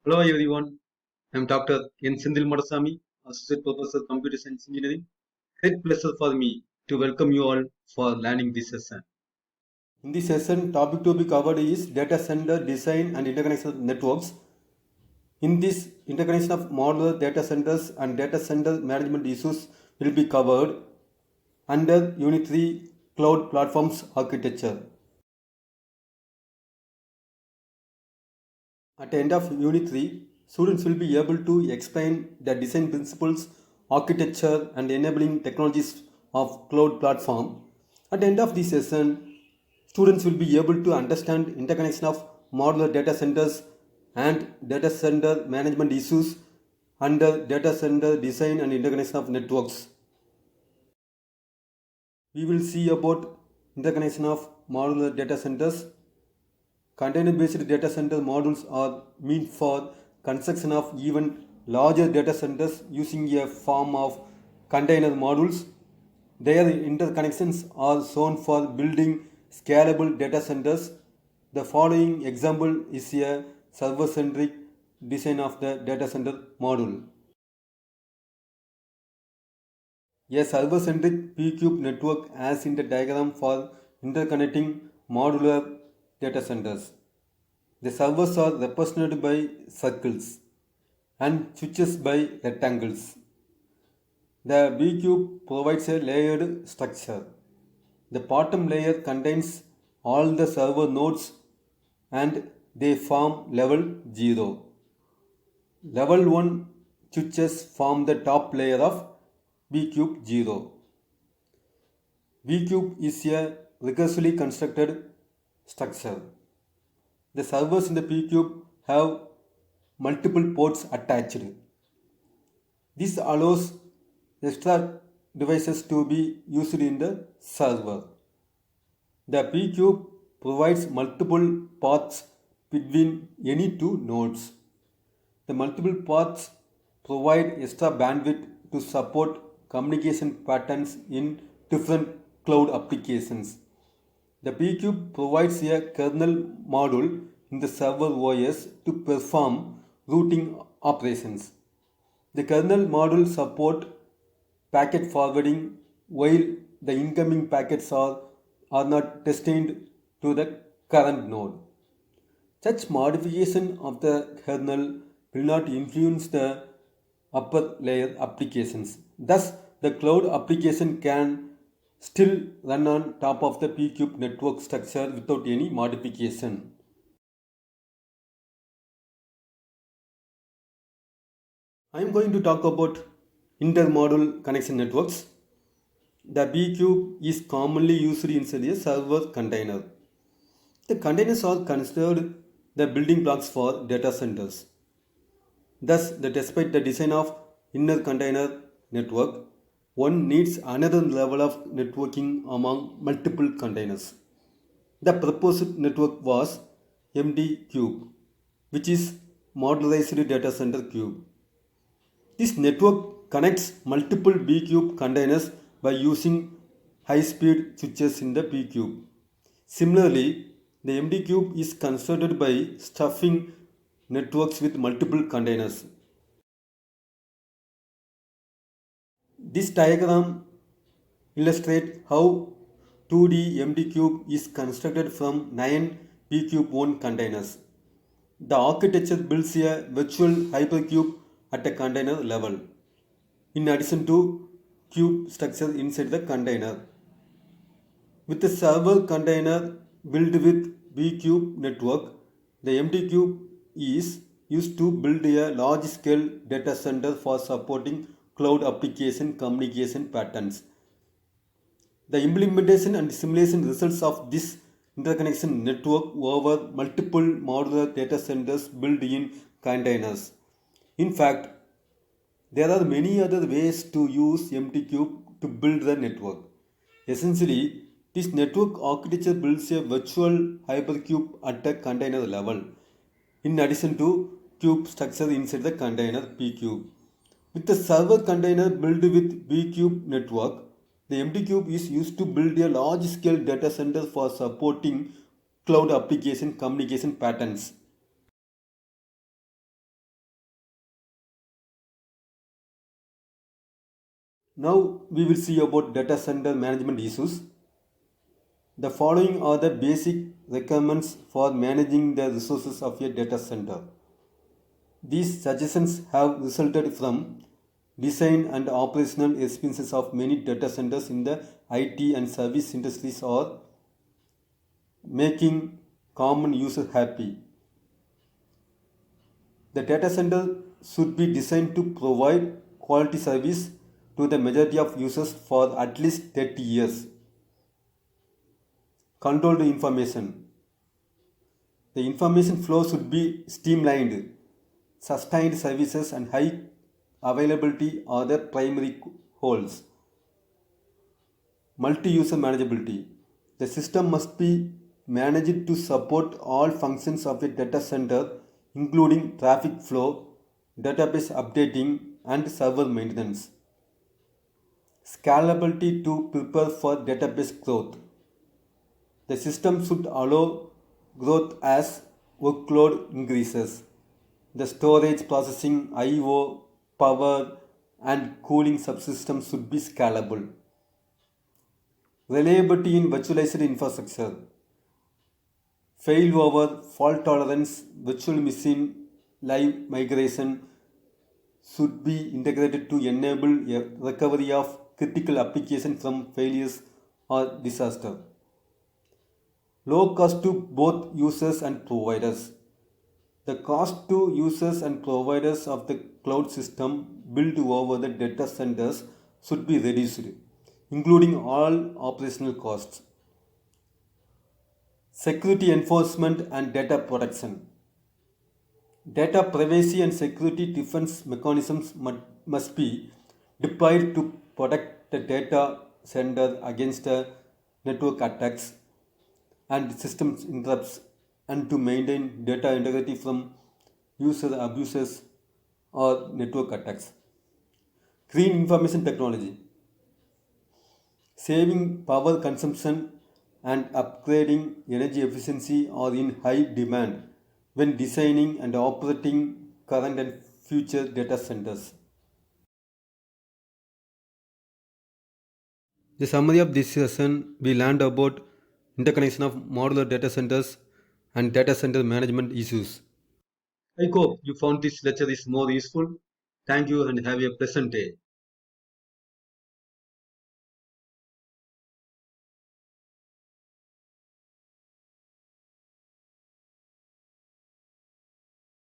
Hello everyone, I am Dr. N.Senthil Madasamy, Associate Professor Computer Science Engineering. Great pleasure for me to welcome you all for learning this session. In this session, topic to be covered is data center design and interconnection of networks. In this, interconnection of modular data centers and data center management issues will be covered under Unit 3 Cloud Platforms Architecture. At the end of Unit 3, students will be able to explain the design principles, architecture, and enabling technologies of cloud platform. At the end of this session, students will be able to understand interconnection of modular data centers and data center management issues under data center design and interconnection of networks. We will see about interconnection of modular data centers. Container-based data center modules are meant for construction of even larger data centers using a form of container modules. Their interconnections are shown for building scalable data centers. The following example is a server-centric design of the data center module. A server-centric p-cube network as in the diagram for interconnecting modular data centers. The servers are represented by circles and switches by rectangles. The B-cube provides a layered structure. The bottom layer contains all the server nodes and they form level 0. Level 1 switches form the top layer of B-cube 0. B-cube is a recursively constructed structure. The servers in the P-cube have multiple ports attached. This allows extra devices to be used in the server. The P-cube provides multiple paths between any two nodes. The multiple paths provide extra bandwidth to support communication patterns in different cloud applications. The P-cube provides a kernel module in the server OS to perform routing operations. The kernel module support packet forwarding while the incoming packets are not destined to the current node. Such modification of the kernel will not influence the upper layer applications. Thus, the cloud application can still run on top of the P-cube network structure without any modification. I am going to talk about inter-module connection networks. The B-cube is commonly used inside a server container. The containers are considered the building blocks for data centers. Thus, despite the design of inner container network, one needs another level of networking among multiple containers. The proposed network was MD cube, which is modularized data center cube. This network connects multiple B cube containers by using high speed switches in the P cube. Similarly, the MD cube is constructed by stuffing networks with multiple containers. This diagram illustrates how 2D MD cube is constructed from 9 P cube owned containers. The architecture builds a virtual hypercube at a container level, in addition to cube structure inside the container. With the server container built with B-cube network, the MD cube is used to build a large-scale data center for supporting cloud application communication patterns. The implementation and simulation results of this interconnection network over multiple modular data centers built in containers. In fact, there are many other ways to use MTCube to build the network. Essentially, this network architecture builds a virtual hypercube at a container level, in addition to cube structure inside the container pcube. With the server container built with bcube network, the MTCube is used to build a large scale data center for supporting cloud application communication patterns. Now we will see about data center management issues. The following are the basic requirements for managing the resources of a data center. These suggestions have resulted from design and operational experiences of many data centers in the IT and service industries are making common user happy. The data center should be designed to provide quality service to the majority of users for at least 30 years. Controlled information. The information flow should be streamlined. Sustained services and high availability are the primary goals. Multi-user manageability. The system must be managed to support all functions of a data center, including traffic flow, database updating, and server maintenance. Scalability to prepare for database growth. The system should allow growth as workload increases. The storage, processing, I/O, power, and cooling subsystems should be scalable. Reliability in virtualized infrastructure. Failover, fault tolerance, virtual machine live migration should be integrated to enable a recovery of critical application from failures or disaster. Low cost to both users and providers. The cost to users and providers of the cloud system built over the data centers should be reduced, including all operational costs. Security enforcement and data protection. Data privacy and security defense mechanisms must be deployed to protect the data center against network attacks and systems interrupts and to maintain data integrity from user abuses or network attacks. Green information technology. Saving power consumption and upgrading energy efficiency are in high demand when designing and operating current and future data centers. The summary of this session, we learned about interconnection of modular data centers and data center management issues. I hope you found this lecture is more useful. Thank you and have a pleasant day.